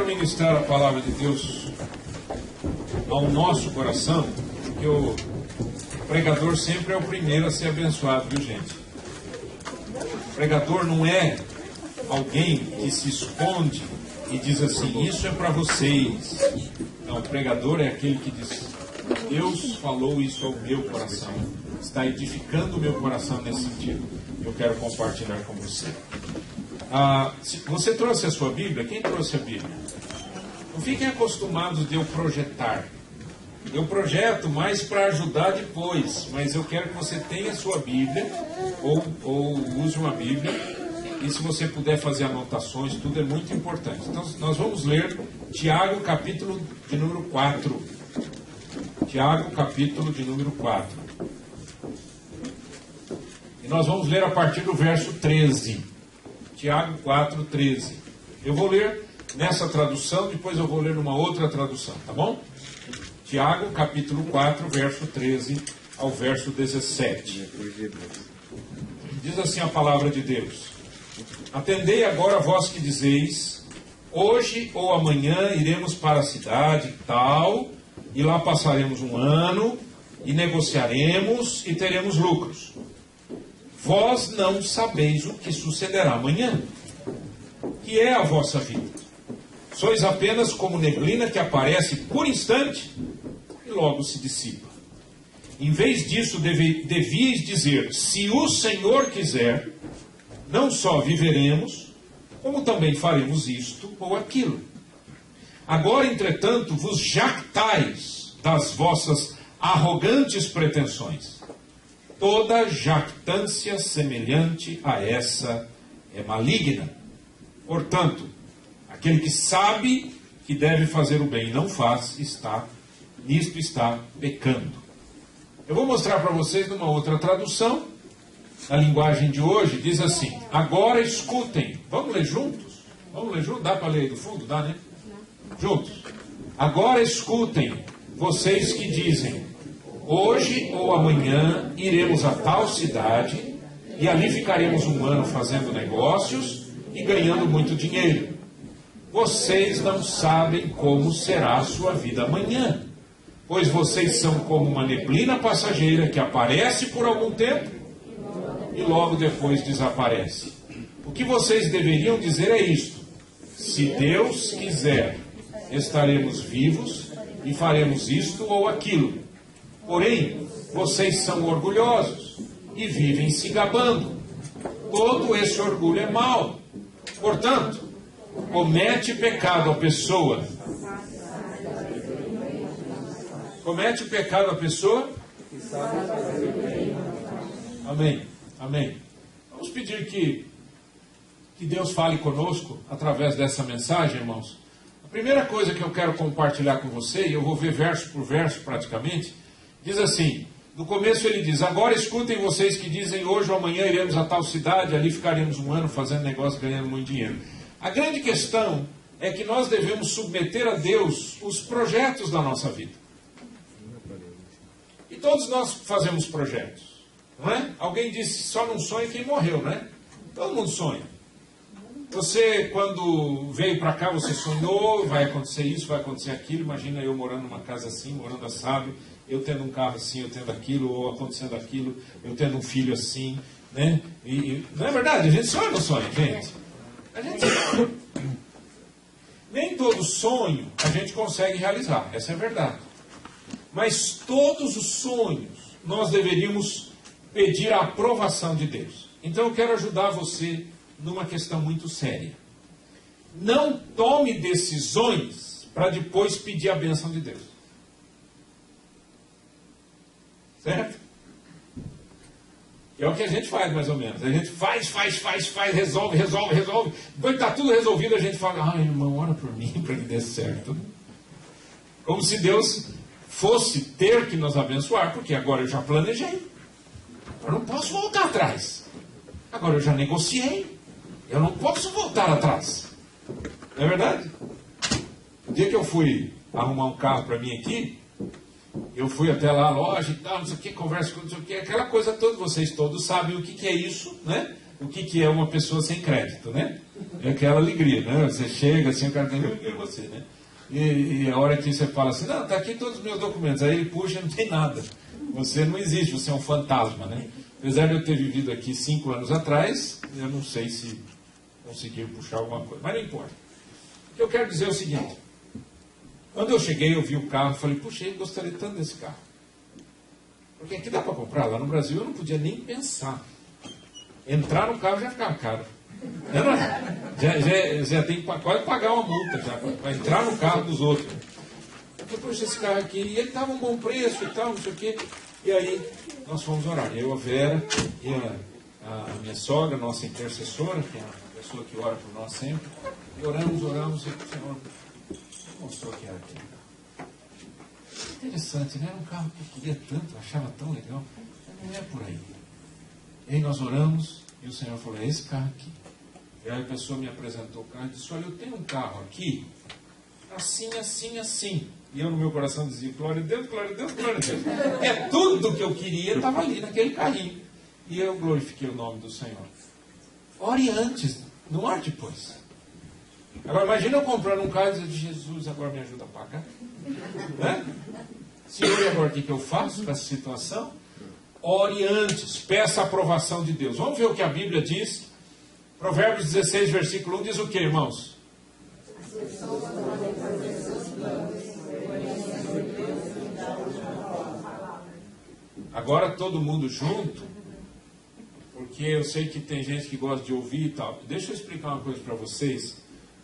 ministrar a palavra de Deus ao nosso coração, porque o pregador sempre é o primeiro a ser abençoado, viu, gente? O pregador não é alguém que se esconde e diz assim, isso é para vocês. Não, o pregador é aquele que diz, Deus falou isso ao meu coração, está edificando o meu coração nesse sentido. Eu quero compartilhar com você. Você trouxe a sua Bíblia? Quem trouxe a Bíblia? Não fiquem acostumados de eu projetar. Eu projeto mais para ajudar depois, mas eu quero que você tenha a sua Bíblia, ou use uma Bíblia, e se você puder fazer anotações, tudo é muito importante. Então, nós vamos ler Tiago, capítulo de número 4. Tiago, capítulo de número 4. E nós vamos ler a partir do verso 13. Tiago 4, 13. Eu vou ler nessa tradução, depois eu vou ler numa outra tradução, tá bom? Tiago, capítulo 4, verso 13 ao verso 17. Diz assim a palavra de Deus. Atendei agora vós que dizeis, hoje ou amanhã iremos para a cidade tal, e lá passaremos um ano, e negociaremos, e teremos lucros. Vós não sabeis o que sucederá amanhã, que é a vossa vida. Sois apenas como neblina que aparece por instante e logo se dissipa. Em vez disso, devíeis dizer, se o Senhor quiser, não só viveremos, como também faremos isto ou aquilo. Agora, entretanto, vos jactais das vossas arrogantes pretensões. Toda jactância semelhante a essa é maligna. Portanto, aquele que sabe que deve fazer o bem e não faz, nisto está pecando. Eu vou mostrar para vocês numa outra tradução, na linguagem de hoje, diz assim, agora escutem. Vamos ler juntos? Vamos ler juntos? Dá para ler aí do fundo? Dá, né? Juntos. Agora escutem, vocês que dizem, hoje ou amanhã iremos a tal cidade e ali ficaremos um ano fazendo negócios e ganhando muito dinheiro. Vocês não sabem como será a sua vida amanhã, pois vocês são como uma neblina passageira que aparece por algum tempo e logo depois desaparece. O que vocês deveriam dizer é isto: se Deus quiser, estaremos vivos e faremos isto ou aquilo. Porém, vocês são orgulhosos e vivem se gabando. Todo esse orgulho é mau. Portanto, comete pecado a pessoa. Comete pecado a pessoa? Amém. Amém. Vamos pedir que Deus fale conosco através dessa mensagem, irmãos. A primeira coisa que eu quero compartilhar com você, e eu vou ver verso por verso praticamente, diz assim, no começo ele diz, agora escutem vocês que dizem, hoje ou amanhã iremos a tal cidade, ali ficaremos um ano fazendo negócio, ganhando muito dinheiro. A grande questão é que nós devemos submeter a Deus os projetos da nossa vida. E todos nós fazemos projetos, não é? Alguém disse, só não sonha quem morreu, né? Todo mundo sonha. Você, quando veio para cá, você sonhou, vai acontecer isso, vai acontecer aquilo. Imagina eu morando numa casa assim, morando assado, eu tendo um carro assim, eu tendo aquilo, ou acontecendo aquilo, eu tendo um filho assim, né? E não é verdade? A gente sonha ou não sonha, gente? A gente sonha. Nem todo sonho a gente consegue realizar, essa é a verdade. Mas todos os sonhos nós deveríamos pedir a aprovação de Deus. Então eu quero ajudar você numa questão muito séria. Não tome decisões para depois pedir a bênção de Deus. Certo? É o que a gente faz, mais ou menos. A gente faz, resolve. Depois que está tudo resolvido, a gente fala, irmão, ora por mim para que dê certo. Como se Deus fosse ter que nos abençoar, porque agora eu já planejei. Eu não posso voltar atrás. Agora eu já negociei. Eu não posso voltar atrás. Não é verdade? O dia que eu fui arrumar um carro para mim aqui, eu fui até lá, a loja e tal, não sei o que, conversa com não sei o que, aquela coisa toda, vocês todos sabem o que é isso, né? O que é uma pessoa sem crédito, né? É aquela alegria, né? Você chega assim, o cara tem que você, né? E a hora que você fala assim, não, está aqui todos os meus documentos, aí ele puxa e não tem nada. Você não existe, você é um fantasma, né? Apesar de eu ter vivido aqui 5 anos atrás, eu não sei se consegui puxar alguma coisa, mas não importa. O que eu quero dizer é o seguinte, quando eu cheguei, eu vi o carro, falei, puxa, eu gostaria tanto desse carro. Porque aqui dá para comprar, lá no Brasil eu não podia nem pensar. Entrar no carro já ficava caro. Já tem que quase pagar uma multa para entrar no carro dos outros. Eu falei, poxa, esse carro aqui, e ele estava um bom preço e tal, não sei o quê. E aí nós fomos orar. Eu, a Vera e a minha sogra, nossa intercessora, que é a pessoa que ora por nós sempre. E oramos, e o Senhor mostrou que era aquele carro. Interessante, né? Era um carro que eu queria tanto, eu achava tão legal. Mas não é por aí. E aí nós oramos e o Senhor falou, é esse carro aqui. E aí a pessoa me apresentou o carro e disse, olha, eu tenho um carro aqui, assim, assim, assim. E eu no meu coração dizia, glória a Deus, glória a Deus, glória a Deus. É tudo que eu queria, estava ali naquele carrinho. E eu glorifiquei o nome do Senhor. Ore antes, não ore depois. Agora imagina eu comprando um carro e dizendo, Jesus, agora me ajuda a pagar. Né? Senhor, e agora o que eu faço com essa situação? Ore antes, peça a aprovação de Deus. Vamos ver o que a Bíblia diz. Provérbios 16, versículo 1 diz o que, irmãos? Agora todo mundo junto, porque eu sei que tem gente que gosta de ouvir e tal. Deixa eu explicar uma coisa para vocês,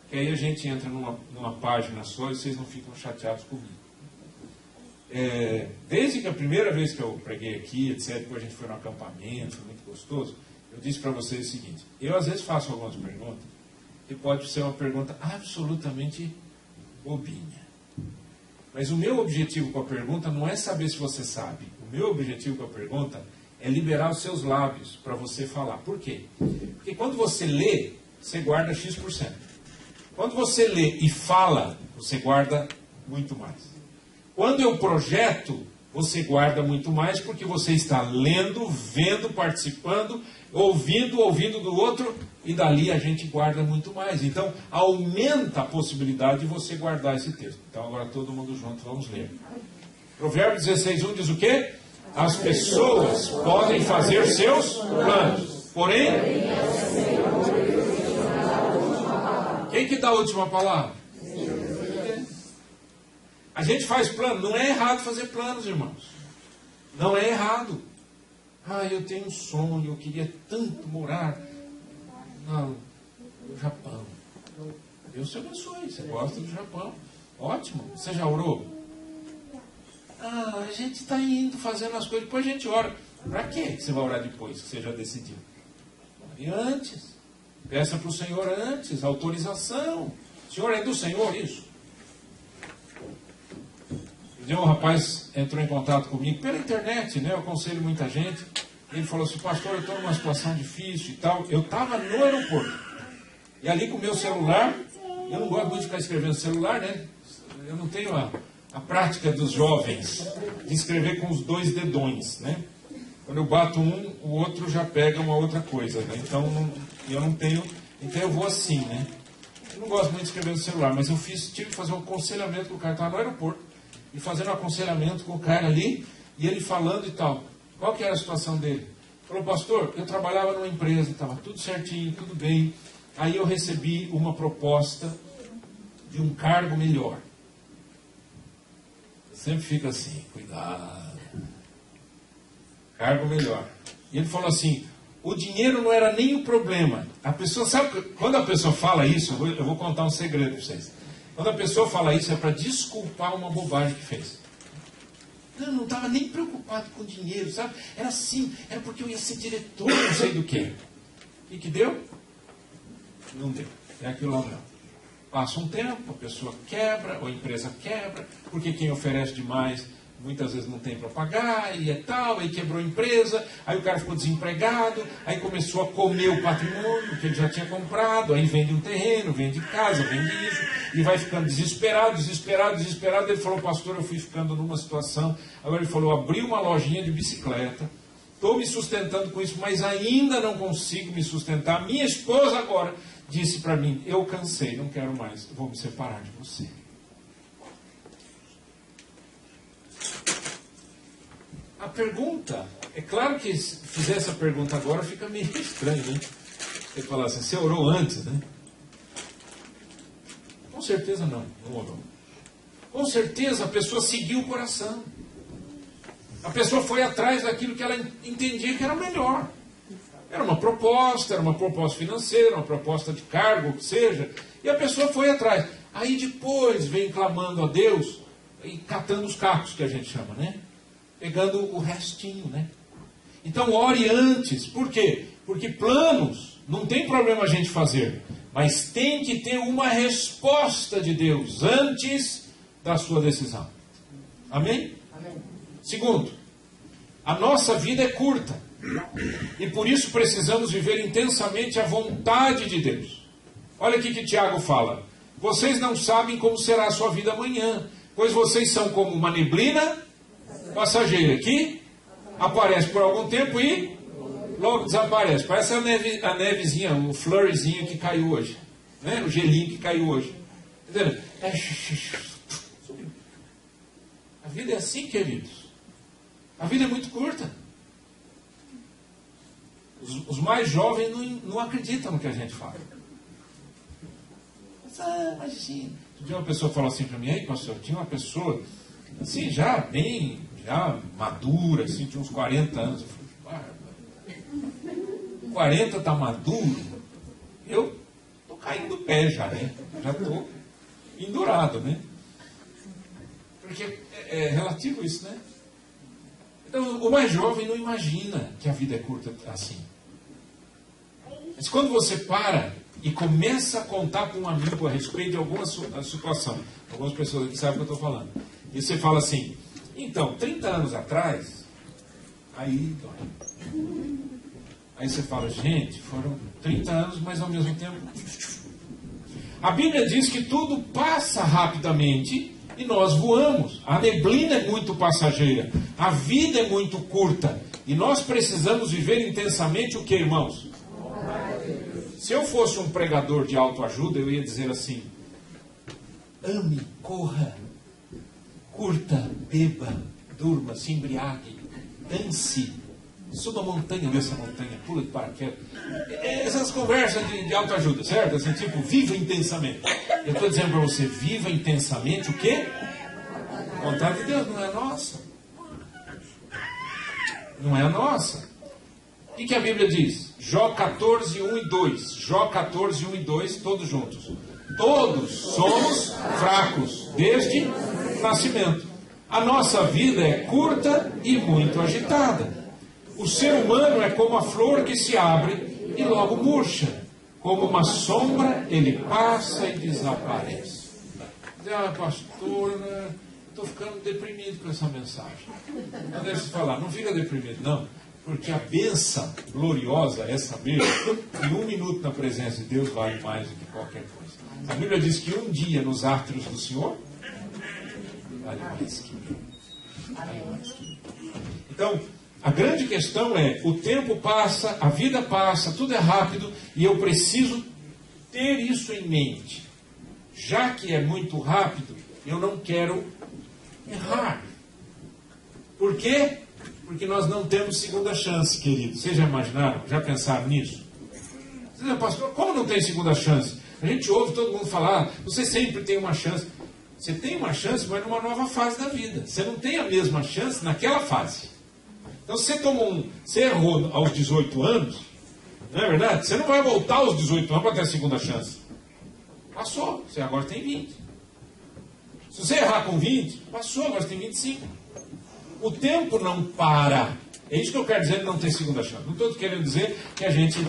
que aí a gente entra numa página só e vocês não ficam chateados comigo. Desde que a primeira vez que eu preguei aqui, etc., depois a gente foi no acampamento, foi muito gostoso, eu disse para vocês o seguinte, eu às vezes faço algumas perguntas, e pode ser uma pergunta absolutamente bobinha. Mas o meu objetivo com a pergunta não é saber se você sabe. O meu objetivo com a pergunta é liberar os seus lábios para você falar. Por quê? Porque quando você lê, você guarda X%. Quando você lê e fala, você guarda muito mais. Quando eu projeto, você guarda muito mais porque você está lendo, vendo, participando, ouvindo do outro, e dali a gente guarda muito mais. Então, aumenta a possibilidade de você guardar esse texto. Então, agora todo mundo junto, vamos ler. Provérbios 16:1 diz o quê? As pessoas podem fazer seus planos, porém... Quem que dá a última palavra? A gente faz plano, não é errado fazer planos, irmãos. Não é errado. Eu tenho um sonho, eu queria tanto morar no Japão. Deus te abençoe, você gosta do Japão. Ótimo, você já orou? A gente está indo, fazendo as coisas, depois a gente ora. Para quê que você vai orar depois, que você já decidiu? Ore antes. Peça para o Senhor antes, autorização. Senhor, é do Senhor isso? Um rapaz entrou em contato comigo pela internet, né? Eu aconselho muita gente. Ele falou assim, pastor, eu estou numa situação difícil e tal. Eu estava no aeroporto. E ali com o meu celular, eu não gosto muito de ficar escrevendo no celular, né? Eu não tenho a prática dos jovens de escrever com os 2 dedões, né? Quando eu bato um, o outro já pega uma outra coisa, né? Então eu não tenho. Então eu vou assim, né? Eu não gosto muito de escrever no celular, mas eu tive que fazer um aconselhamento com o cara, estava no aeroporto. E fazendo um aconselhamento com o cara ali, e ele falando e tal. Qual que era a situação dele? Falou, pastor, eu trabalhava numa empresa, estava tudo certinho, tudo bem. Aí eu recebi uma proposta de um cargo melhor. Sempre fica assim, cuidado. Cargo melhor. E ele falou assim, o dinheiro não era nem o problema. A pessoa, sabe, quando a pessoa fala isso, eu vou contar um segredo para vocês. Quando a pessoa fala isso é para desculpar uma bobagem que fez. Não estava nem preocupado com dinheiro, sabe? Era assim, era porque eu ia ser diretor, não sei do quê. E que deu? Não deu. É aquilo lá não. Passa um tempo, a pessoa quebra, ou a empresa quebra, porque quem oferece demais muitas vezes não tem para pagar, e é tal, aí quebrou a empresa, aí o cara ficou desempregado, aí começou a comer o patrimônio que ele já tinha comprado, aí vende um terreno, vende casa, vende isso, e vai ficando desesperado. Ele falou, pastor, eu fui ficando numa situação, agora ele falou, abri uma lojinha de bicicleta, estou me sustentando com isso, mas ainda não consigo me sustentar. Minha esposa agora disse para mim, eu cansei, não quero mais, vou me separar de você. A pergunta, é claro que se fizer essa pergunta agora fica meio estranho, né? Você falar assim, você orou antes, né? Com certeza não orou. Com certeza a pessoa seguiu o coração. A pessoa foi atrás daquilo que ela entendia que era melhor. Era uma proposta financeira, uma proposta de cargo, o que seja, e a pessoa foi atrás. Aí depois vem clamando a Deus e catando os cacos, que a gente chama, né? Pegando o restinho, né? Então ore antes. Por quê? Porque planos não tem problema a gente fazer, mas tem que ter uma resposta de Deus antes da sua decisão. Amém? Amém. Segundo, a nossa vida é curta e por isso precisamos viver intensamente a vontade de Deus. Olha aqui que Tiago fala: vocês não sabem como será a sua vida amanhã, pois vocês são como uma neblina passageira que aparece por algum tempo e logo desaparece. Parece a nevezinha, o flurryzinho que caiu hoje, né? O gelinho que caiu hoje. Entendeu? A vida é assim, queridos. A vida é muito curta. Os mais jovens não acreditam no que a gente fala. Mas assim, um dia uma pessoa falou assim para mim, aí pastor, tinha uma pessoa assim, já madura, assim, tinha uns 40 anos. Eu falei, 40 está maduro? Eu estou caindo do pé já, né? Já estou pendurado, né? Porque é relativo isso, né? Então, o mais jovem não imagina que a vida é curta assim. Mas quando você para e começa a contar com um amigo a respeito de alguma situação, algumas pessoas aqui sabem o que eu estou falando, e você fala assim, então, 30 anos atrás, aí dói. Aí você fala, gente, foram 30 anos, mas ao mesmo tempo... A Bíblia diz que tudo passa rapidamente e nós voamos. A neblina é muito passageira, a vida é muito curta e nós precisamos viver intensamente o que, irmãos? Se eu fosse um pregador de autoajuda, eu ia dizer assim, ame, corra, curta, beba, durma, se embriague, dance, suba a montanha, dessa montanha, pula de paraquedas. Essas conversas de autoajuda, certo? Assim, tipo, viva intensamente. Eu estou dizendo para você, viva intensamente o quê? A vontade de Deus, não é nossa. Não é a nossa. O que a Bíblia diz? Jó 14, 1 e 2. Jó 14, 1 e 2, todos juntos. Todos somos fracos, desde o nascimento. A nossa vida é curta e muito agitada. O ser humano é como a flor que se abre e logo murcha. Como uma sombra, ele passa e desaparece. Ah, pastor, estou ficando deprimido com essa mensagem. Não deve se falar, não fica deprimido, não. Porque a bênção gloriosa é saber que 1 minuto na presença de Deus vale mais do que qualquer coisa. A Bíblia diz que um dia nos átrios do Senhor vale mais que mil. Vale mais que mil. Então, a grande questão é, o tempo passa, a vida passa, tudo é rápido, e eu preciso ter isso em mente. Já que é muito rápido, eu não quero errar. Por quê? Porque nós não temos segunda chance, querido. Vocês já imaginaram? Já pensaram nisso? Você diz, pastor, como não tem segunda chance? A gente ouve todo mundo falar, você sempre tem uma chance. Você tem uma chance, mas numa nova fase da vida. Você não tem a mesma chance naquela fase. Então, se você errou aos 18 anos, não é verdade? Você não vai voltar aos 18 anos para ter a segunda chance. Passou, você agora tem 20. Se você errar com 20, passou, agora você tem 25. O tempo não para. É isso que eu quero dizer de não ter segunda chance. Não estou querendo dizer que a gente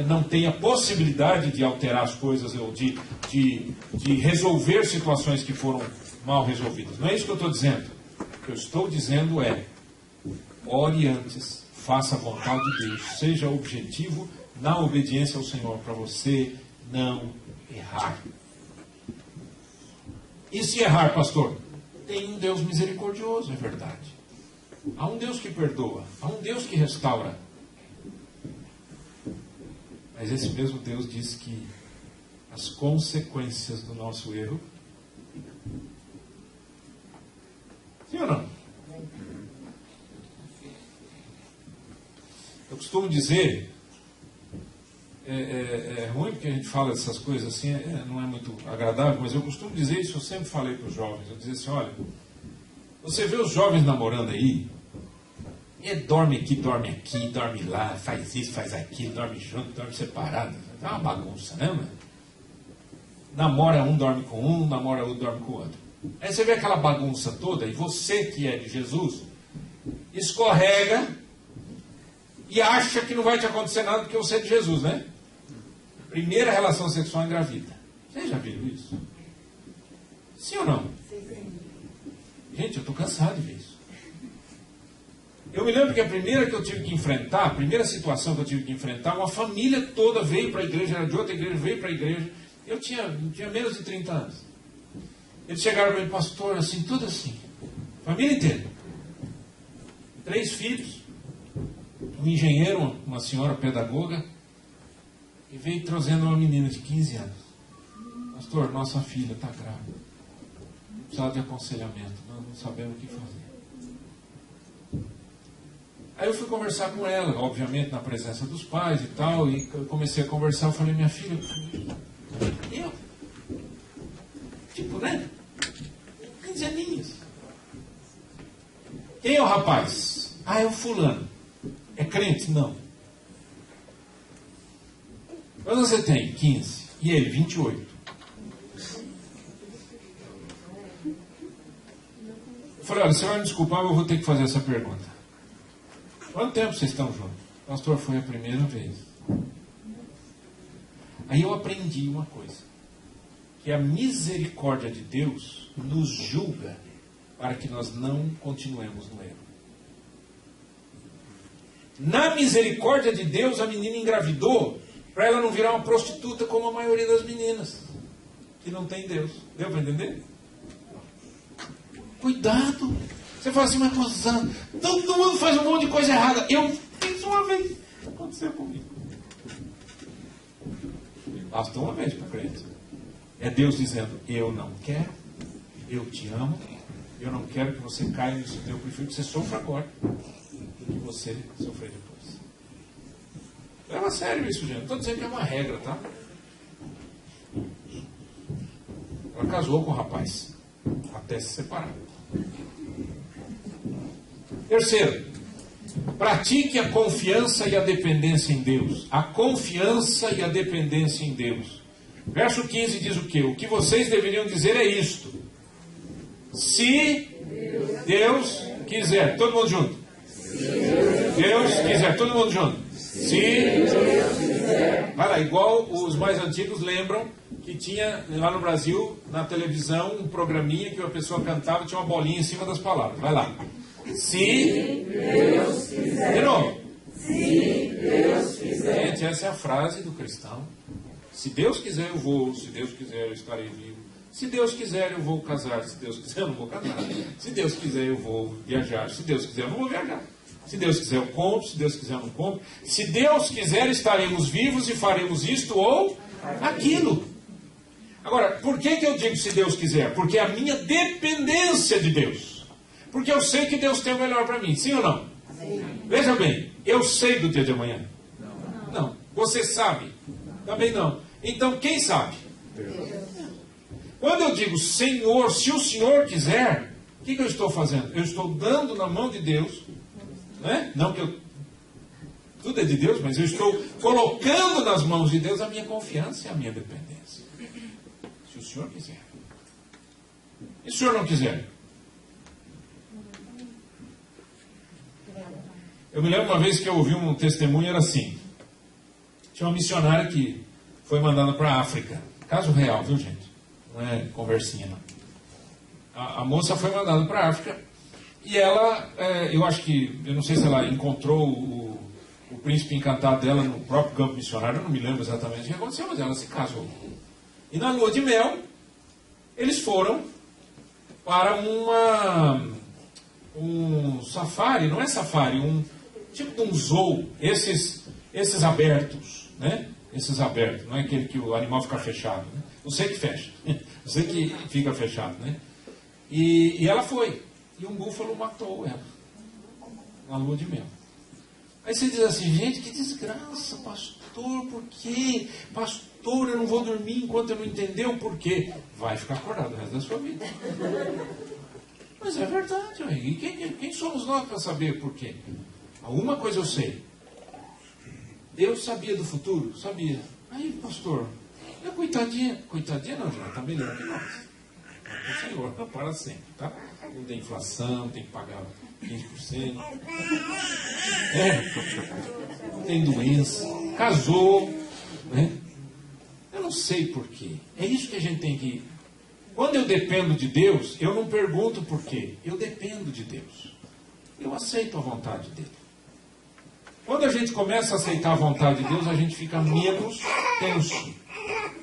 não tenha possibilidade de alterar as coisas ou de resolver situações que foram mal resolvidas. Não é isso que eu estou dizendo. O que eu estou dizendo é, ore antes, faça a vontade de Deus, seja objetivo na obediência ao Senhor, para você não errar. E se errar, pastor? Tem um Deus misericordioso, é verdade. Há um Deus que perdoa, há um Deus que restaura. Mas esse mesmo Deus diz que as consequências do nosso erro. Sim ou não? Eu costumo dizer, é ruim porque a gente fala dessas coisas assim, não é muito agradável, mas eu costumo dizer isso, eu sempre falei para os jovens, eu dizia assim, olha, você vê os jovens namorando aí, e dorme aqui, dorme lá, faz isso, faz aquilo, dorme junto, dorme separado, é uma bagunça, né, mano? Namora um, dorme com um, namora outro, dorme com o outro. Aí você vê aquela bagunça toda, e você que é de Jesus, escorrega e acha que não vai te acontecer nada porque você é de Jesus, né? Primeira relação sexual engravida. Vocês já viram isso? Sim ou não? Gente, eu estou cansado de ver isso. Eu me lembro que a primeira que eu tive que enfrentar, a primeira situação que eu tive que enfrentar, uma família toda veio para a igreja, era de outra igreja, veio para a igreja. Eu tinha menos de 30 anos. Eles chegaram para mim, pastor, assim, tudo assim. Família inteira. 3 filhos. Um engenheiro, uma senhora pedagoga, e veio trazendo uma menina de 15 anos. Pastor, nossa filha está grávida. Precisa de aconselhamento, nós não sabemos o que fazer. Aí eu fui conversar com ela, obviamente na presença dos pais e tal, e eu comecei a conversar, eu falei, minha filha, eu? Tipo, né? 15 aninhos. Quem é o rapaz? Ah, é o fulano. É crente? Não. Quando você tem 15 e ele 28. Eu falei, olha, você vai me desculpar, mas eu vou ter que fazer essa pergunta. Quanto tempo vocês estão juntos? Pastor, foi a primeira vez. Aí eu aprendi uma coisa. Que a misericórdia de Deus nos julga para que nós não continuemos no erro. Na misericórdia de Deus, a menina engravidou para ela não virar uma prostituta como a maioria das meninas que não tem Deus. Deu para entender? Cuidado. Você fala assim, mas quantos anos? Todo mundo faz um monte de coisa errada. Eu fiz uma vez. Aconteceu comigo. Basta uma vez para crente. É Deus dizendo, eu não quero, eu te amo, eu não quero que você caia nisso, eu prefiro que você sofra agora do que você sofrer depois. Leva a sério isso, gente. Não estou dizendo que é uma regra, tá? Ela casou com o rapaz, até se separar. Terceiro, pratique a confiança e a dependência em Deus. A confiança e a dependência em Deus. Verso 15 diz o quê? O que vocês deveriam dizer é isto. Se Deus quiser. Todo mundo junto. Deus quiser. Todo mundo junto. Se Deus quiser. Vai lá, igual os mais antigos lembram que tinha lá no Brasil, na televisão, um programinha que a pessoa cantava e tinha uma bolinha em cima das palavras. Vai lá. Se Deus quiser. De novo. Se Deus quiser. Gente, essa é a frase do cristão. Se Deus quiser eu vou, se Deus quiser eu estarei vivo. Se Deus quiser eu vou casar, se Deus quiser eu não vou casar. Se Deus quiser eu vou viajar, se Deus quiser eu não vou viajar. Se Deus quiser eu compro, se Deus quiser eu não compro. Se Deus quiser estaremos vivos e faremos isto ou aquilo. Agora, por que eu digo se Deus quiser? Porque é a minha dependência de Deus. Porque eu sei que Deus tem o melhor para mim, sim ou não? Sim. Veja bem, eu sei do dia de amanhã? Não. Você sabe? Também não. Então, quem sabe? Deus. Quando eu digo Senhor, se o Senhor quiser, o que eu estou fazendo? Eu estou dando na mão de Deus, né? Não que eu... Tudo é de Deus, mas eu estou colocando nas mãos de Deus a minha confiança e a minha dependência. Se o Senhor quiser. E se o Senhor não quiser? Eu me lembro uma vez que eu ouvi um testemunho, era assim. Tinha uma missionária que foi mandada para a África. Caso real, viu, gente? Não é conversinha, não. A moça foi mandada para a África e ela, eu acho que, eu não sei se ela encontrou o príncipe encantado dela no próprio campo missionário, eu não me lembro exatamente o que aconteceu, mas ela se casou. E na lua de mel, eles foram para um safari, não é safari, um tipo de um zoo, esses abertos, né? Esses abertos, não é aquele que o animal fica fechado, né? Você que fecha, você que fica fechado, né? E ela foi, e um búfalo matou ela, na lua de mel. Aí você diz assim, gente, que desgraça, pastor, por quê? Pastor, eu não vou dormir enquanto eu não entender o porquê. Vai ficar acordado o resto da sua vida. Mas é verdade, e quem somos nós para saber por quê? Alguma coisa eu sei. Deus sabia do futuro? Sabia. Aí, pastor, coitadinha não, já está melhor que nós. O Senhor, para sempre, tá? Não tem inflação, tem que pagar 15%. Não tem doença. Casou, né? Eu não sei porquê. É isso que a gente tem que... Quando eu dependo de Deus, eu não pergunto por quê. Eu dependo de Deus. Eu aceito a vontade dele. Quando a gente começa a aceitar a vontade de Deus, a gente fica menos tenso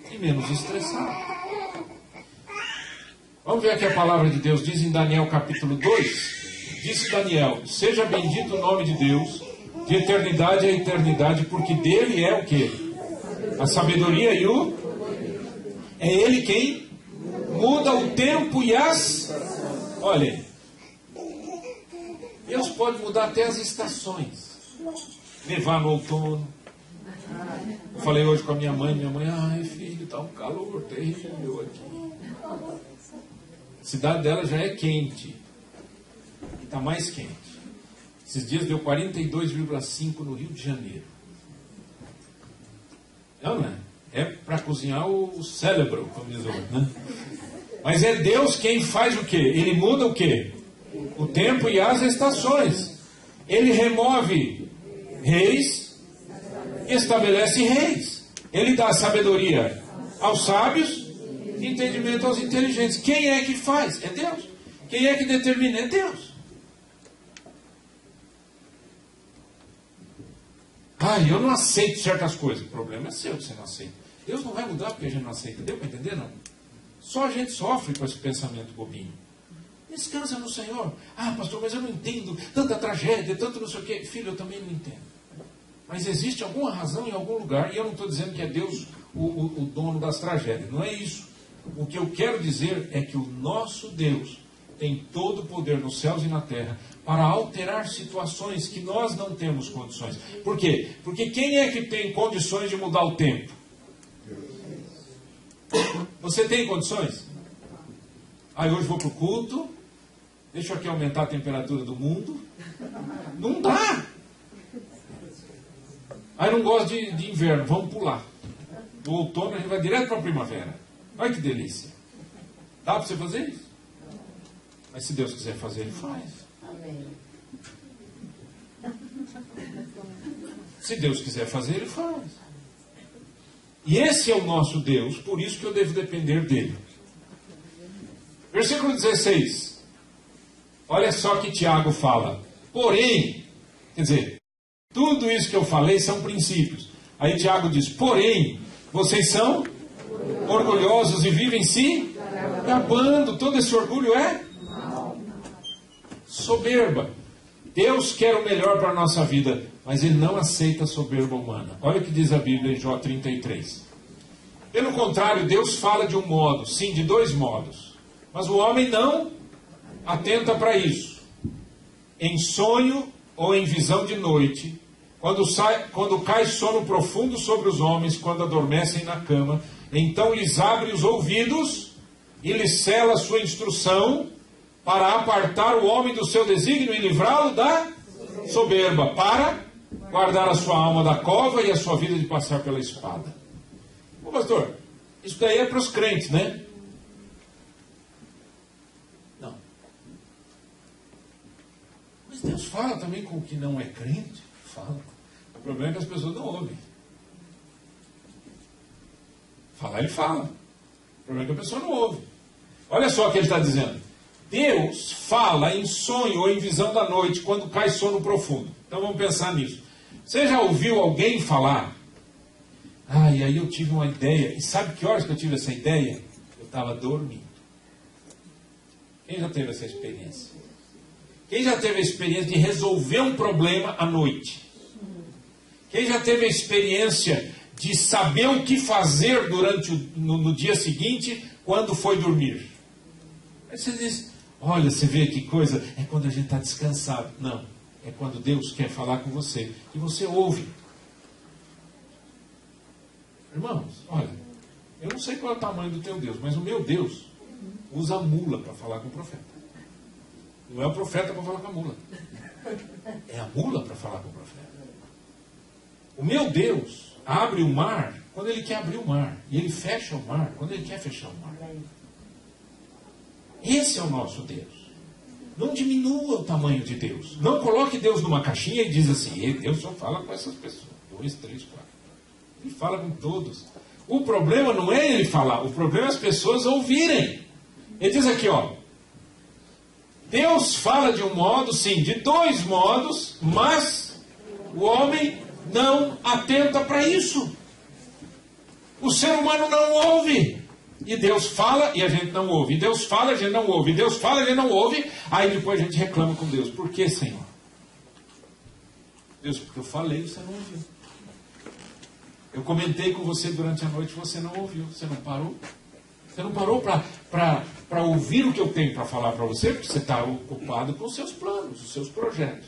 e menos estressado. Vamos ver o que a palavra de Deus diz em Daniel capítulo 2. Disse Daniel, seja bendito o nome de Deus, de eternidade a eternidade, porque dele é o quê? A sabedoria e o... É ele quem muda o tempo e as... Olha aí. Deus pode mudar até as estações. Nevar no outono. Eu falei hoje com a minha mãe, ai filho, está um calor terrível aqui. A cidade dela já é quente. Está mais quente. Esses dias deu 42,5 no Rio de Janeiro. Não é? É para cozinhar o cérebro, como diz o outro, né? Mas é Deus quem faz o quê? Ele muda o quê? O tempo e as estações. Ele remove reis e estabelece reis. Ele dá sabedoria aos sábios e entendimento aos inteligentes. Quem é que faz? É Deus. Quem é que determina? É Deus. Eu não aceito certas coisas. O problema é seu que você não aceita. Deus não vai mudar porque a gente não aceita. Deu para entender, não? Só a gente sofre com esse pensamento bobinho. Descansa no Senhor. Pastor, mas eu não entendo tanta tragédia, tanto não sei o quê. Filho, eu também não entendo. Mas existe alguma razão em algum lugar, e eu não estou dizendo que é Deus o dono das tragédias. Não é isso. O que eu quero dizer é que o nosso Deus tem todo o poder nos céus e na terra para alterar situações que nós não temos condições. Por quê? Porque quem é que tem condições de mudar o tempo? Você tem condições? Hoje vou para o culto, deixa eu aqui aumentar a temperatura do mundo. Não dá. Não gosto de inverno, vamos pular. Do outono a gente vai direto para a primavera. Olha que delícia. Dá para você fazer isso? Mas se Deus quiser fazer, Ele faz. Amém. Se Deus quiser fazer, Ele faz. E esse é o nosso Deus, por isso que eu devo depender dEle. Versículo 16. Olha só que Tiago fala. Porém, quer dizer, tudo isso que eu falei são princípios. Aí Tiago diz, porém, vocês são orgulhosos e vivem se gabando. Todo esse orgulho é soberba. Deus quer o melhor para a nossa vida, mas Ele não aceita a soberba humana. Olha o que diz a Bíblia em Jó 33. Pelo contrário, Deus fala de um modo, sim, de dois modos. Mas o homem não atenta para isso. Em sonho ou em visão de noite, quando cai sono profundo sobre os homens, quando adormecem na cama, então lhes abre os ouvidos e lhes cela a sua instrução para apartar o homem do seu desígnio e livrá-lo da soberba, para guardar a sua alma da cova e a sua vida de passar pela espada. Ô pastor, isso daí é para os crentes, né? Não. Mas Deus fala também com o que não é crente. Fala. O problema é que as pessoas não ouvem. Falar, Ele fala. O problema é que a pessoa não ouve. Olha só o que Ele está dizendo. Deus fala em sonho ou em visão da noite, quando cai sono profundo. Então vamos pensar nisso. Você já ouviu alguém falar? E aí eu tive uma ideia. E sabe que horas que eu tive essa ideia? Eu estava dormindo. Quem já teve essa experiência? Quem já teve a experiência de resolver um problema à noite? Quem já teve a experiência de saber o que fazer no dia seguinte, quando foi dormir. Aí você diz, olha, você vê que coisa, é quando a gente está descansado. Não, é quando Deus quer falar com você, e você ouve. Irmãos, olha, eu não sei qual é o tamanho do teu Deus, mas o meu Deus usa a mula para falar com o profeta. Não é o profeta para falar com a mula. É a mula para falar com o profeta. O meu Deus abre o mar quando Ele quer abrir o mar. E Ele fecha o mar quando Ele quer fechar o mar. Esse é o nosso Deus. Não diminua o tamanho de Deus. Não coloque Deus numa caixinha e diz assim, Deus só fala com essas pessoas. 2, 3, 4. Ele fala com todos. O problema não é Ele falar. O problema é as pessoas ouvirem. Ele diz aqui, ó. Deus fala de um modo, sim, de 2 modos, mas o homem não atenta para isso. O ser humano não ouve. E Deus fala e a gente não ouve. E Deus fala e a gente não ouve. E Deus fala e a gente não ouve. Aí depois a gente reclama com Deus. Por que, Senhor? Deus, porque eu falei e você não ouviu. Eu comentei com você durante a noite e você não ouviu. Você não parou. Você não parou para ouvir o que eu tenho para falar para você, porque você está ocupado com os seus planos, os seus projetos.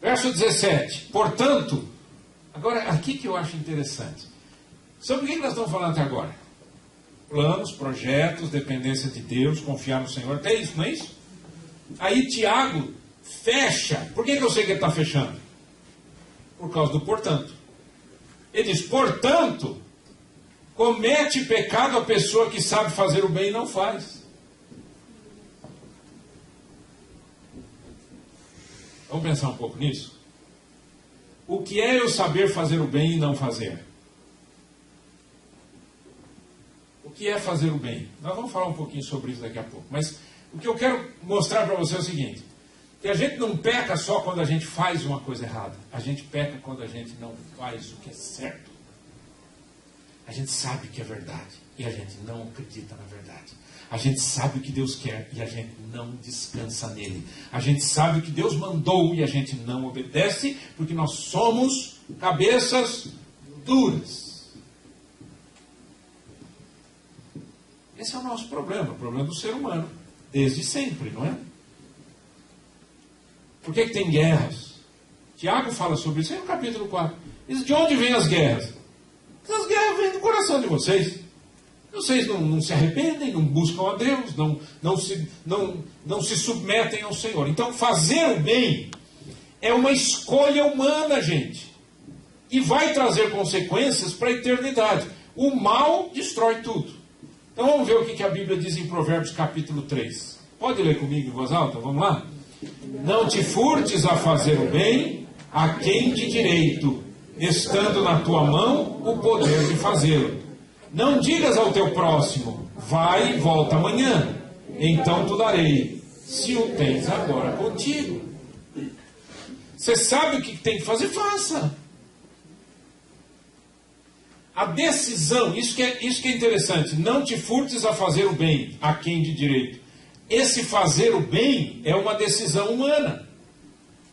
Verso 17. Portanto, agora aqui que eu acho interessante. Sobre o que nós estamos falando até agora? Planos, projetos, dependência de Deus, confiar no Senhor, até isso, não é isso? Aí Tiago fecha. Por que eu sei que ele está fechando? Por causa do portanto. Ele diz, portanto, comete pecado a pessoa que sabe fazer o bem e não faz. Vamos pensar um pouco nisso? O que é eu saber fazer o bem e não fazer? O que é fazer o bem? Nós vamos falar um pouquinho sobre isso daqui a pouco. Mas o que eu quero mostrar para você é o seguinte. Que a gente não peca só quando a gente faz uma coisa errada. A gente peca quando a gente não faz o que é certo. A gente sabe que é verdade e a gente não acredita na verdade. A gente sabe o que Deus quer e a gente não descansa nele. A gente sabe o que Deus mandou e a gente não obedece porque nós somos cabeças duras. Esse é o nosso problema, o problema do ser humano, desde sempre, não é? Por que tem guerras? Tiago fala sobre isso aí no capítulo 4. Diz, de onde vêm as guerras? As guerras vêm do coração de vocês. Vocês não se arrependem, não buscam a Deus, não se submetem ao Senhor. Então, fazer o bem é uma escolha humana, gente. E vai trazer consequências para a eternidade. O mal destrói tudo. Então, vamos ver o que a Bíblia diz em Provérbios capítulo 3. Pode ler comigo em voz alta? Vamos lá? Não te furtes a fazer o bem a quem de direito, estando na tua mão o poder de fazê-lo. Não digas ao teu próximo, vai e volta amanhã, então tu darei, se o tens agora contigo. Você sabe o que tem que fazer? Faça. A decisão, isso que é interessante, não te furtes a fazer o bem a quem de direito. Esse fazer o bem é uma decisão humana.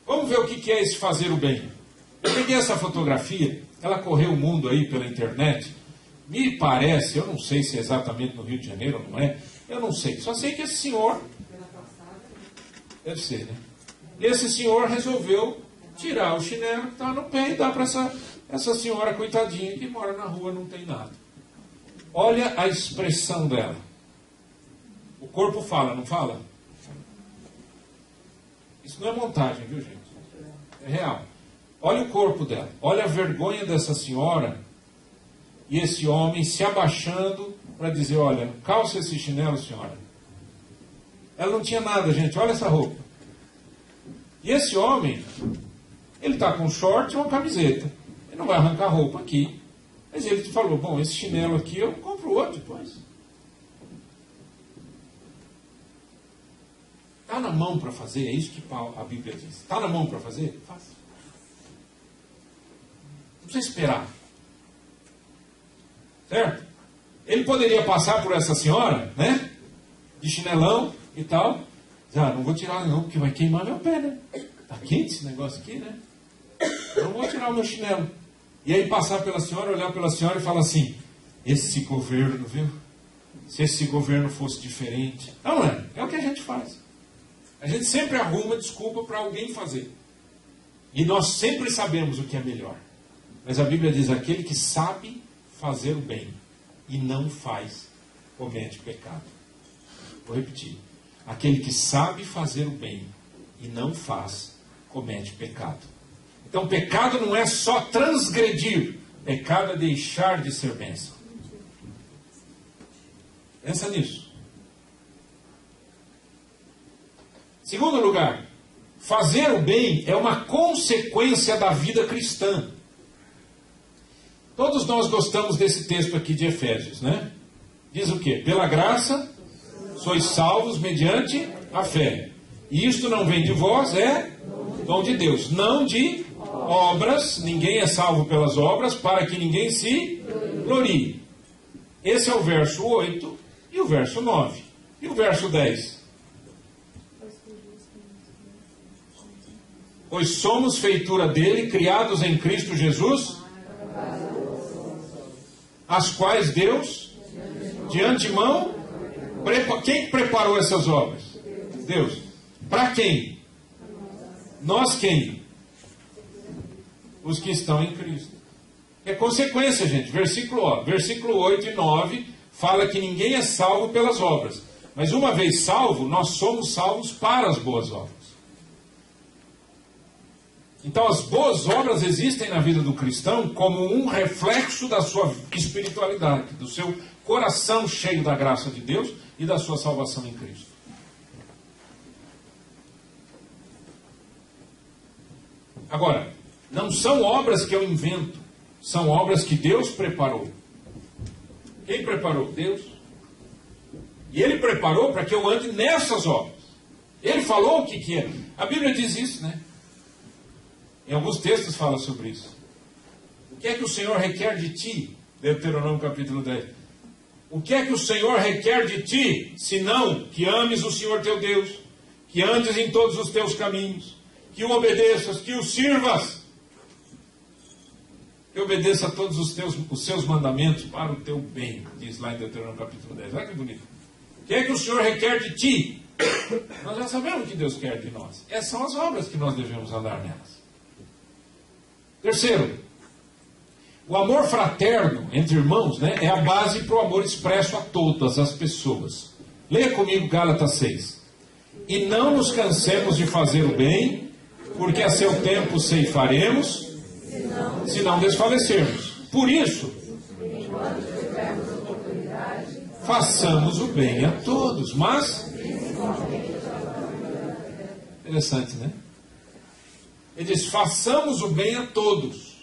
Vamos ver o que é esse fazer o bem. Eu peguei essa fotografia, ela correu o mundo aí pela internet. Me parece, eu não sei se é exatamente no Rio de Janeiro ou não é, eu não sei. Só sei que esse senhor, deve ser, né? Esse senhor resolveu tirar o chinelo que estava no pé e dar para essa senhora coitadinha que mora na rua, não tem nada. Olha a expressão dela. O corpo fala, não fala? Isso não é montagem, viu, gente? É real. Olha o corpo dela. Olha a vergonha dessa senhora e esse homem se abaixando para dizer, olha, calça esse chinelo, senhora. Ela não tinha nada, gente. Olha essa roupa. E esse homem, ele está com um short e uma camiseta. Ele não vai arrancar a roupa aqui. Mas ele falou, bom, esse chinelo aqui eu compro outro depois. Está na mão para fazer, é isso que a Bíblia diz. Está na mão para fazer? Faça. Não precisa esperar. Certo? Ele poderia passar por essa senhora, né? De chinelão e tal. Ah, não vou tirar não, porque vai queimar meu pé, né? Está quente esse negócio aqui, né? Eu não vou tirar o meu chinelo. E aí passar pela senhora, olhar pela senhora e falar assim, esse governo, viu? Se esse governo fosse diferente. Não é? É o que a gente faz. A gente sempre arruma desculpa para alguém fazer. E nós sempre sabemos o que é melhor. Mas a Bíblia diz, aquele que sabe fazer o bem e não faz, comete pecado. Vou repetir. Aquele que sabe fazer o bem e não faz, comete pecado. Então, pecado não é só transgredir. Pecado é deixar de ser bênção. Pensa nisso. Segundo lugar, fazer o bem é uma consequência da vida cristã. Todos nós gostamos desse texto aqui de Efésios, né? Diz o quê? Pela graça, sois salvos mediante a fé. E isto não vem de vós, é dom de Deus. Não de obras, ninguém é salvo pelas obras, para que ninguém se glorie. Esse é o verso 8 e o verso 9. E o verso 10? Pois somos feitura dele, criados em Cristo Jesus, as quais Deus, de antemão, quem preparou essas obras? Deus. Para quem? Nós quem? Os que estão em Cristo. É consequência, gente. Versículo 8 e 9 fala que ninguém é salvo pelas obras. Mas uma vez salvo, nós somos salvos para as boas obras. Então as boas obras existem na vida do cristão como um reflexo da sua espiritualidade, do seu coração cheio da graça de Deus e da sua salvação em Cristo. Agora, não são obras que eu invento, são obras que Deus preparou. Quem preparou? Deus. E Ele preparou para que eu ande nessas obras. Ele falou o que é. A Bíblia diz isso, né? Em alguns textos fala sobre isso. O que é que o Senhor requer de ti? Deuteronômio capítulo 10. O que é que o Senhor requer de ti, senão que ames o Senhor teu Deus, que andes em todos os teus caminhos, que o obedeças, que o sirvas, que obedeça a todos os seus mandamentos para o teu bem, diz lá em Deuteronômio capítulo 10. Olha que bonito. O que é que o Senhor requer de ti? Nós já sabemos o que Deus quer de nós. Essas são as obras que nós devemos andar nelas. Terceiro, o amor fraterno entre irmãos, né, é a base para o amor expresso a todas as pessoas. Leia comigo Gálatas 6. E não nos cansemos de fazer o bem, porque a seu tempo ceifaremos, se não desfalecermos. Por isso, façamos o bem a todos, mas... Interessante, né? Ele diz, façamos o bem a todos.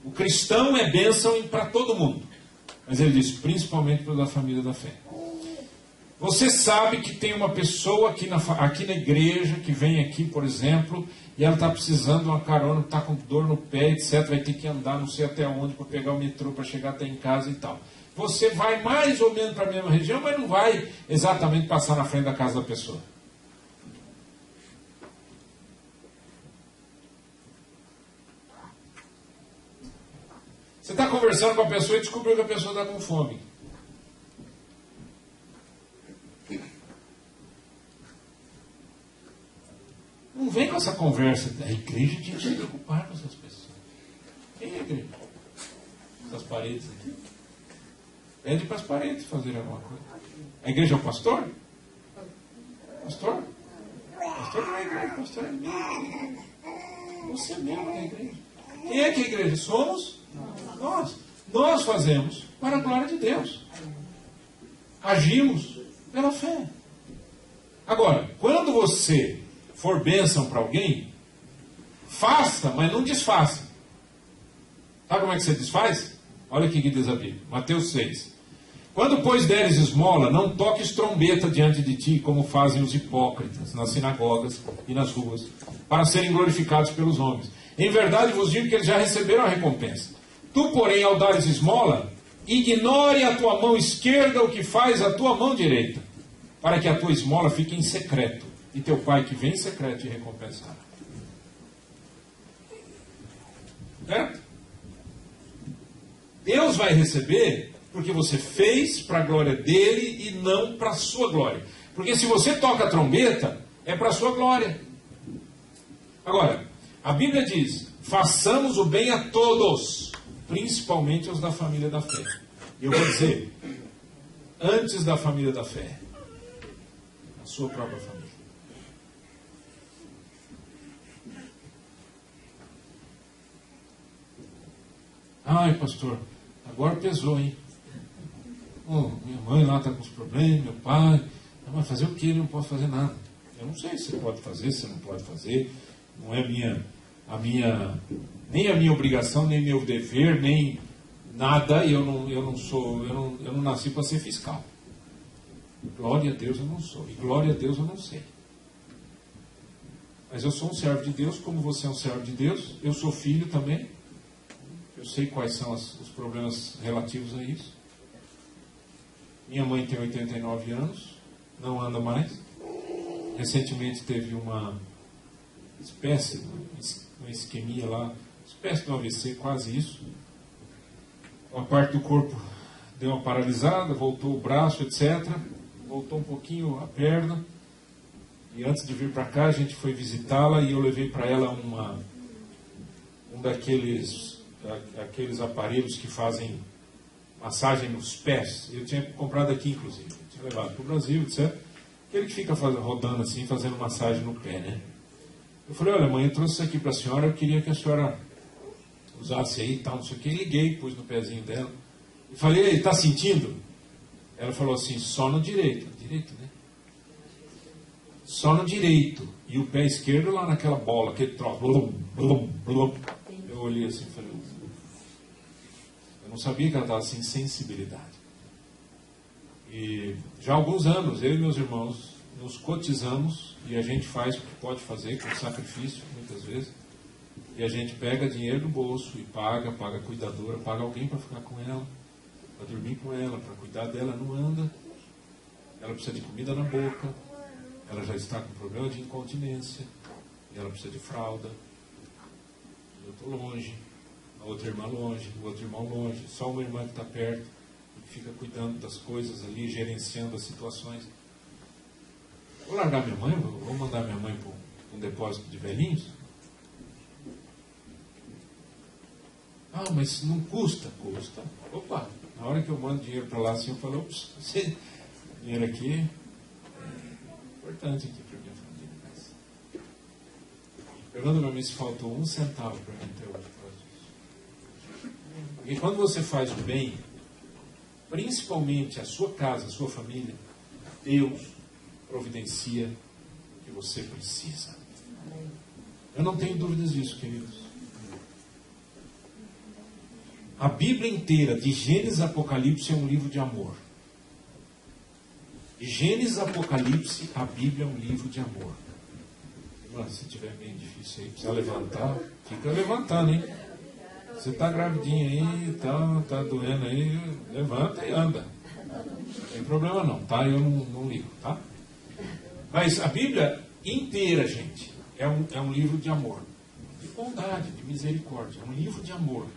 O cristão é bênção para todo mundo. Mas ele diz, principalmente para a família da fé. Você sabe que tem uma pessoa aqui na igreja, que vem aqui, por exemplo, e ela está precisando de uma carona, está com dor no pé, etc. Vai ter que andar não sei até onde para pegar o metrô, para chegar até em casa e tal. Você vai mais ou menos para a mesma região, mas não vai exatamente passar na frente da casa da pessoa. Você está conversando com a pessoa e descobriu que a pessoa está com fome. Não vem com essa conversa. A igreja tinha que se preocupar com essas pessoas. Quem é a igreja? Essas paredes aqui. Pede para as paredes fazerem alguma coisa. A igreja é o pastor? Pastor? Pastor não é a igreja, pastor é mesmo. Você mesmo é a igreja. Quem é que é a igreja? Somos nós. Nós fazemos para a glória de Deus. Agimos pela fé. Agora, quando você for bênção para alguém, faça, mas não desfaça. Sabe como é que você desfaz? Olha aqui que diz a Bíblia, Mateus 6. Quando, pois, deres esmola, não toques trombeta diante de ti, como fazem os hipócritas nas sinagogas e nas ruas, para serem glorificados pelos homens. Em verdade vos digo que eles já receberam a recompensa. Tu, porém, ao dares esmola, ignore a tua mão esquerda o que faz a tua mão direita, para que a tua esmola fique em secreto, e teu pai que vem em secreto te recompensará. Certo? Deus vai receber porque você fez para a glória dele e não para a sua glória. Porque se você toca a trombeta, é para a sua glória. Agora, a Bíblia diz, façamos o bem a todos, principalmente aos da família da fé. Eu vou dizer, antes da família da fé, a sua própria família. Ai, pastor, agora pesou, hein? Oh, minha mãe lá está com os problemas, meu pai. Mas fazer o quê? Ele não pode fazer nada. Eu não sei se você pode fazer, se você não pode fazer. Não é nem a minha obrigação, nem meu dever, nem nada. Eu não nasci para ser fiscal. Glória a Deus eu não sou. E glória a Deus eu não sei. Mas eu sou um servo de Deus, como você é um servo de Deus. Eu sou filho também. Eu sei quais são os problemas relativos a isso. Minha mãe tem 89 anos, não anda mais. Recentemente teve uma espécie, uma isquemia lá, espécie de um AVC, quase isso. Uma parte do corpo deu uma paralisada, voltou o braço, etc. Voltou um pouquinho a perna. E antes de vir para cá, a gente foi visitá-la e eu levei para ela um daqueles aparelhos que fazem massagem nos pés. Eu tinha comprado aqui, inclusive. Eu tinha levado para o Brasil, etc. Aquele que fica rodando assim, fazendo massagem no pé, né? Eu falei, olha, mãe, eu trouxe isso aqui para a senhora, eu queria que a senhora usasse aí e tal, não sei o que. E liguei, pus no pezinho dela. E falei, ei, tá sentindo? Ela falou assim, só no direito. Direito, né? Só no direito. E o pé esquerdo lá naquela bola, aquele troço. Blum, blum, blum. Eu olhei assim e falei, eu não sabia que ela estava sem sensibilidade. E já há alguns anos, eu e meus irmãos nos cotizamos e a gente faz o que pode fazer, com sacrifício, muitas vezes. E a gente pega dinheiro do bolso e paga a cuidadora, paga alguém para ficar com ela, para dormir com ela, para cuidar dela, não anda. Ela precisa de comida na boca, ela já está com problema de incontinência, e ela precisa de fralda. Eu estou longe, a outra irmã longe, o outro irmão longe, só uma irmã que está perto, e fica cuidando das coisas ali, gerenciando as situações. Vou largar minha mãe, vou mandar minha mãe para um depósito de velhinhos? Ah, mas não custa? Custa. Opa, na hora que eu mando dinheiro para lá, assim, eu falo, ops, esse dinheiro aqui é importante aqui para minha família. Mas... pergunta para mim se faltou 1 centavo para mim até hoje. Porque quando você faz o bem, principalmente a sua casa, a sua família, Deus providencia o que você precisa. Eu não tenho dúvidas disso, queridos. A Bíblia inteira, de Gênesis a Apocalipse, é um livro de amor. De Gênesis a Apocalipse, a Bíblia é um livro de amor. Mas se tiver bem difícil aí, precisa levantar, fica levantando, hein? Você está gravidinha aí, tá doendo aí, levanta e anda. Não tem problema não, tá? Eu não ligo, tá? Mas a Bíblia inteira, gente, é um livro de amor. De bondade, de misericórdia. É um livro de amor.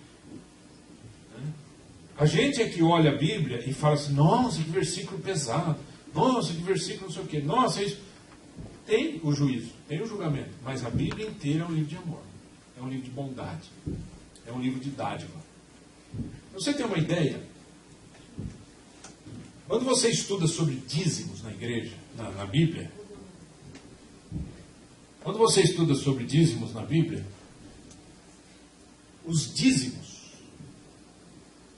A gente é que olha a Bíblia e fala assim, nossa, que versículo pesado, nossa, que versículo não sei o quê, nossa, isso. Tem o juízo, tem o julgamento, mas a Bíblia inteira é um livro de amor, é um livro de bondade, é um livro de dádiva. Você tem uma ideia? Quando você estuda sobre dízimos na igreja, na Bíblia, quando você estuda sobre dízimos na Bíblia, os dízimos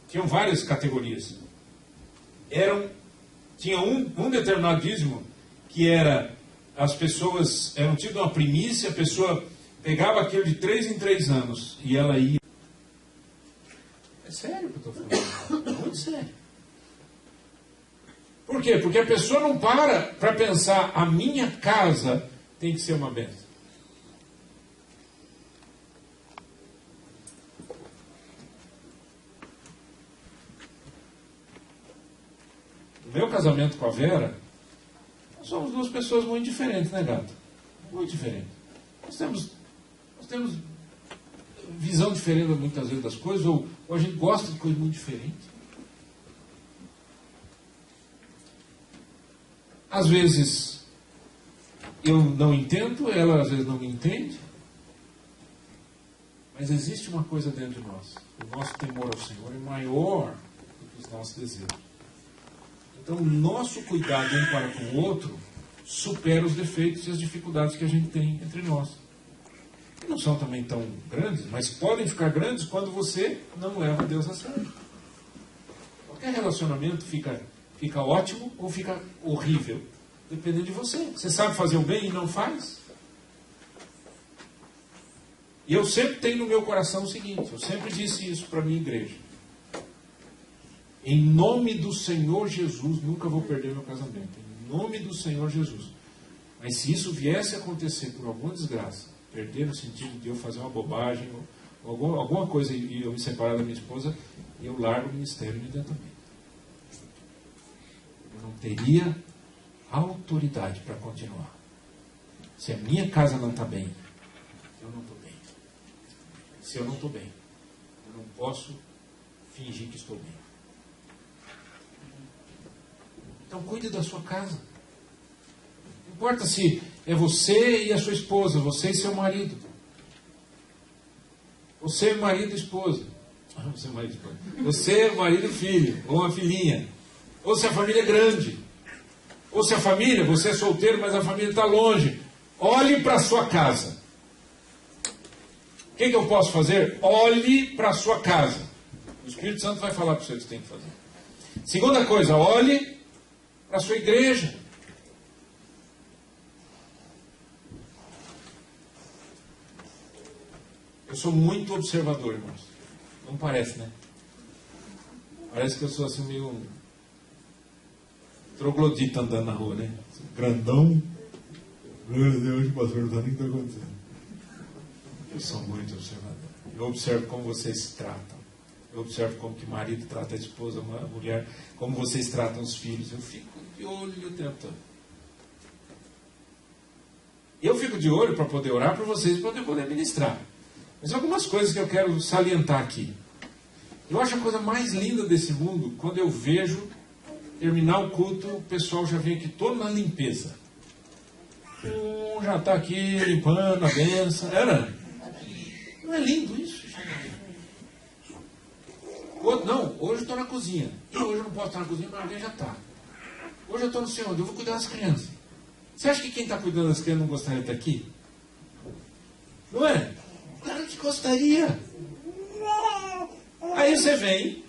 tinham várias categorias. Tinha um determinado dízimo que era, as pessoas eram tido uma primícia, a pessoa pegava aquilo de 3 em 3 anos e ela ia. É sério que eu estou falando? É muito sério. Por quê? Porque a pessoa não para pensar, a minha casa tem que ser uma bênção. No meu casamento com a Vera, nós somos 2 pessoas muito diferentes, né, gato? Muito diferentes. Nós temos visão diferente muitas vezes das coisas, ou a gente gosta de coisas muito diferentes. Às vezes eu não entendo, ela às vezes não me entende, mas existe uma coisa dentro de nós. O nosso temor ao Senhor é maior do que os nossos desejos. Então o nosso cuidado um para com o outro supera os defeitos e as dificuldades que a gente tem entre nós. Que não são também tão grandes, mas podem ficar grandes quando você não leva Deus a sério. Qualquer relacionamento fica ótimo ou fica horrível, dependendo de você. Você sabe fazer o bem e não faz? E eu sempre tenho no meu coração o seguinte, eu sempre disse isso para a minha igreja. Em nome do Senhor Jesus, nunca vou perder meu casamento. Em nome do Senhor Jesus. Mas se isso viesse a acontecer por alguma desgraça, perder no sentido de eu fazer uma bobagem, ou alguma coisa e eu me separar da minha esposa, eu largo o ministério imediatamente. Eu não teria autoridade para continuar. Se a minha casa não está bem, eu não estou bem. Se eu não estou bem, eu não posso fingir que estou bem. Então cuide da sua casa. Não importa se é você e a sua esposa, você e seu marido. Você, marido e esposa. Você, marido e esposa. Você, marido e filho, ou uma filhinha. Ou se a família é grande. Ou se a família, você é solteiro, mas a família está longe. Olhe para a sua casa. O que eu posso fazer? Olhe para a sua casa. O Espírito Santo vai falar para você o que você tem que fazer. Segunda coisa, olhe para a sua igreja. Eu sou muito observador, irmãos. Não parece, né? Parece que eu sou assim meio troglodita andando na rua, né? Grandão. Meu Deus, o pastor não sabe nem o que está acontecendo. Eu sou muito observador. Eu observo como vocês se tratam. Eu observo como que o marido trata a esposa, a mulher, como vocês tratam os filhos. Eu fico de olho o tempo todo. Eu fico de olho para poder orar para vocês e para poder ministrar. Mas algumas coisas que eu quero salientar aqui. Eu acho a coisa mais linda desse mundo quando eu vejo terminar o culto, o pessoal já vem aqui todo na limpeza. Já está aqui limpando a benção. Não é lindo isso? Não, hoje eu estou na cozinha. Hoje eu não posso estar na cozinha, mas alguém já está. Hoje eu estou no Senhor, eu vou cuidar das crianças. Você acha que quem está cuidando das crianças não gostaria de estar aqui? Não é? Claro que gostaria. Aí você vem.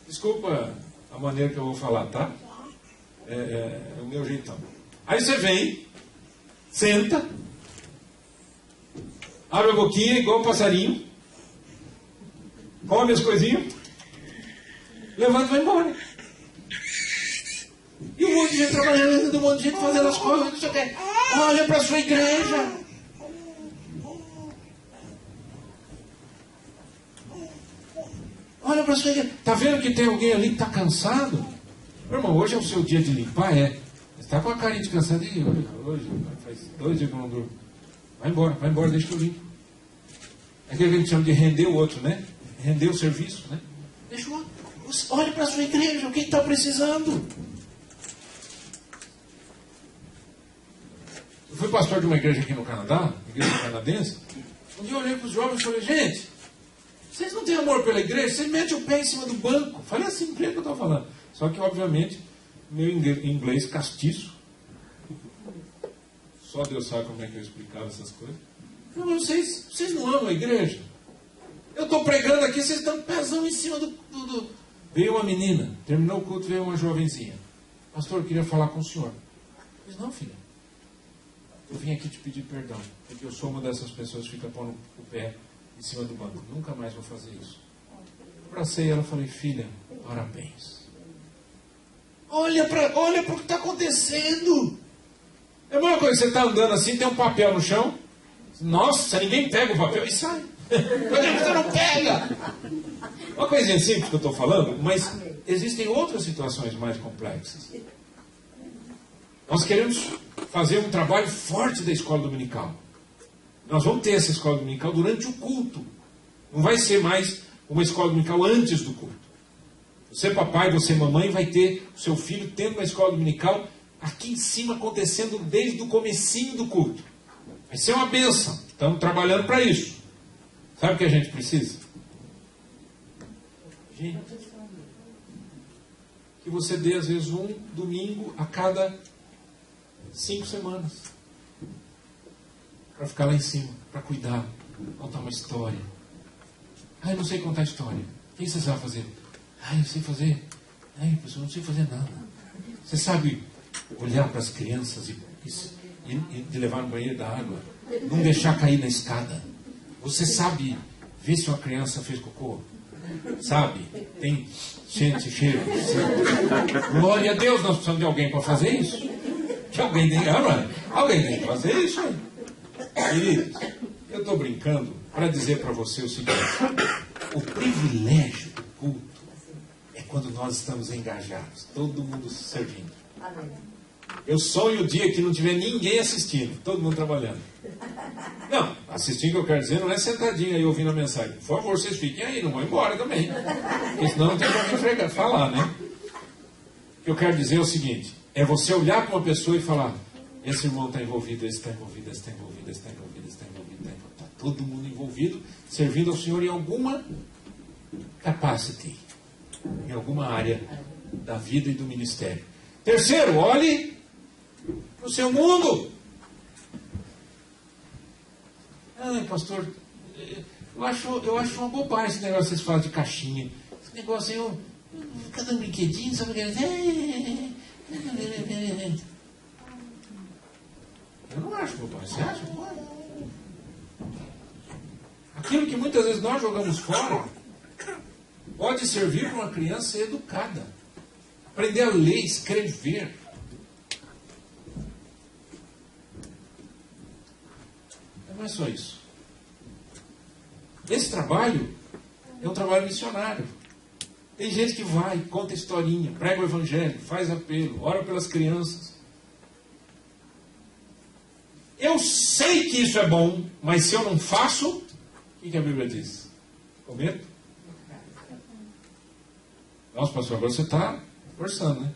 Desculpa a maneira que eu vou falar, tá? É o meu jeitão. Aí você vem, senta, abre a boquinha igual um passarinho, come as coisinhas, levanta e vai embora. E um monte de gente trabalhando, um monte de gente fazendo as coisas, não sei o quê. Olha para a sua igreja. Olha para a sua igreja. Está vendo que tem alguém ali que está cansado? Meu irmão, hoje é o seu dia de limpar, é. Está com a carinha de cansado e hoje faz 2 dias que eu não durmo. Vai embora, deixa que eu limpo. É aquilo que a gente chama de render o outro, né? Render o serviço, né? Deixa o outro. Olha para a sua igreja, quem está precisando? Eu fui pastor de uma igreja aqui no Canadá, igreja canadense. Um dia eu olhei para os jovens e falei, gente, vocês não têm amor pela igreja? Vocês metem o pé em cima do banco. Falei assim, o que eu estou falando? Só que, obviamente, meu inglês castiço. Só Deus sabe como é que eu explicava essas coisas. Não, vocês não amam a igreja? Eu estou pregando aqui, vocês estão pesando em cima do... Veio uma menina, terminou o culto, veio uma jovenzinha. Pastor, eu queria falar com o senhor. Eu disse, não, filha. Eu vim aqui te pedir perdão, porque eu sou uma dessas pessoas que fica pondo o pé em cima do banco. Nunca mais vou fazer isso. Abracei ela e falei, filha, parabéns. Olha para o que está acontecendo. É a mesma coisa, você está andando assim, tem um papel no chão. Nossa, ninguém pega o papel e sai. Por que você não pega? Uma coisinha simples que eu estou falando, mas existem outras situações mais complexas. Nós queremos fazer um trabalho forte da escola dominical. Nós vamos ter essa escola dominical durante o culto. Não vai ser mais uma escola dominical antes do culto. Você, papai, você, mamãe, vai ter o seu filho tendo uma escola dominical aqui em cima, acontecendo desde o comecinho do culto. Vai ser uma bênção. Estamos trabalhando para isso. Sabe o que a gente precisa? Gente, que você dê às vezes um domingo a cada 5 semanas. Para ficar lá em cima, para cuidar, contar uma história. Eu não sei contar história. O que você sabe fazer? Eu sei fazer. Professor, eu não sei fazer nada. Você sabe olhar para as crianças e levar no banheiro da água? Não deixar cair na escada. Você sabe ver se uma criança fez cocô? Sabe? Tem gente, cheiro. Glória a Deus, nós precisamos de alguém para fazer isso. Alguém tem que fazer isso aí. Queridos, eu estou brincando para dizer para você o seguinte: o privilégio do culto é quando nós estamos engajados, todo mundo servindo. Eu sonho o dia que não tiver ninguém assistindo, todo mundo trabalhando. Não, assistindo, que eu quero dizer, não é sentadinho aí ouvindo a mensagem. Por favor, vocês fiquem aí, não vão embora também. Porque senão não tem como falar, né? O que eu quero dizer é o seguinte: é você olhar para uma pessoa e falar: esse irmão está envolvido, esse está envolvido, esse está envolvido, esse está envolvido, esse está envolvido, está todo mundo envolvido, servindo ao Senhor em alguma capacity, em alguma área da vida e do ministério. Terceiro, olhe para o seu mundo. Pastor, eu acho uma bobagem esse negócio que vocês falam de caixinha. Esse negócio aí, fica dando brinquedinho, sabe o que é? Eu não acho bobagem. Você acha bobagem? Aquilo que muitas vezes nós jogamos fora pode servir para uma criança ser educada. Aprender a ler, escrever. Não é só isso. Esse trabalho é um trabalho missionário. Tem gente que vai, conta historinha, prega o evangelho, faz apelo, ora pelas crianças. Eu sei que isso é bom, mas se eu não faço, o que a Bíblia diz? Cometo? Nossa, pastor, agora você está forçando, né?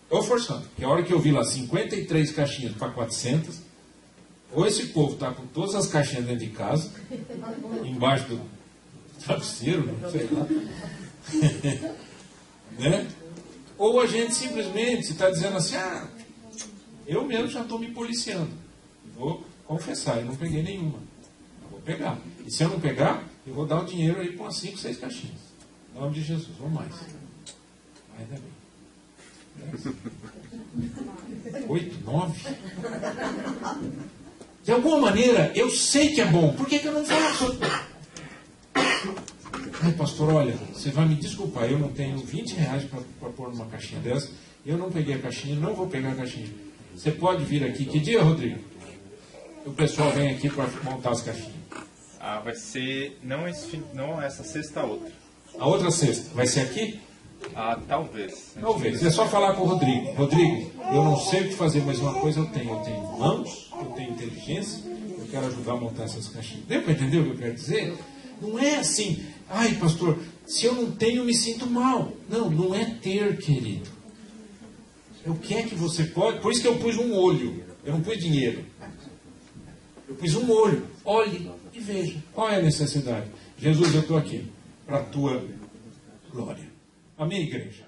Estou forçando. Porque a hora que eu vi lá 53 caixinhas para 400, ou esse povo está com todas as caixinhas dentro de casa, embaixo do travesseiro, não sei lá. Né? Ou a gente simplesmente está dizendo assim: eu mesmo já estou me policiando. Vou confessar, eu não peguei nenhuma. Eu vou pegar. E se eu não pegar, eu vou dar o dinheiro aí para umas 5, 6 caixinhas. Em nome de Jesus, vamos mais. Ainda bem. 8, 9. De alguma maneira, eu sei que é bom. Por que eu não faço? Pastor, olha, você vai me desculpar, eu não tenho 20 reais para pôr numa caixinha dessa. Eu não peguei a caixinha, não vou pegar a caixinha. Você pode vir aqui. Que dia, Rodrigo? O pessoal vem aqui para montar as caixinhas. Vai ser, não essa sexta, a outra. A outra sexta, vai ser aqui? Talvez. Talvez. É só falar com o Rodrigo. Rodrigo, eu não sei o que fazer, mas uma coisa eu tenho. Eu tenho mãos, eu tenho inteligência, eu quero ajudar a montar essas caixinhas. Deu para entender o que eu quero dizer? Não é assim: pastor, se eu não tenho, eu me sinto mal. Não, não é ter, querido. É o que é que você pode. Por isso que eu pus um olho. Eu não pus dinheiro. Eu pus um olho. Olhe e veja. Qual é a necessidade? Jesus, eu estou aqui para a tua glória. Amém, igreja?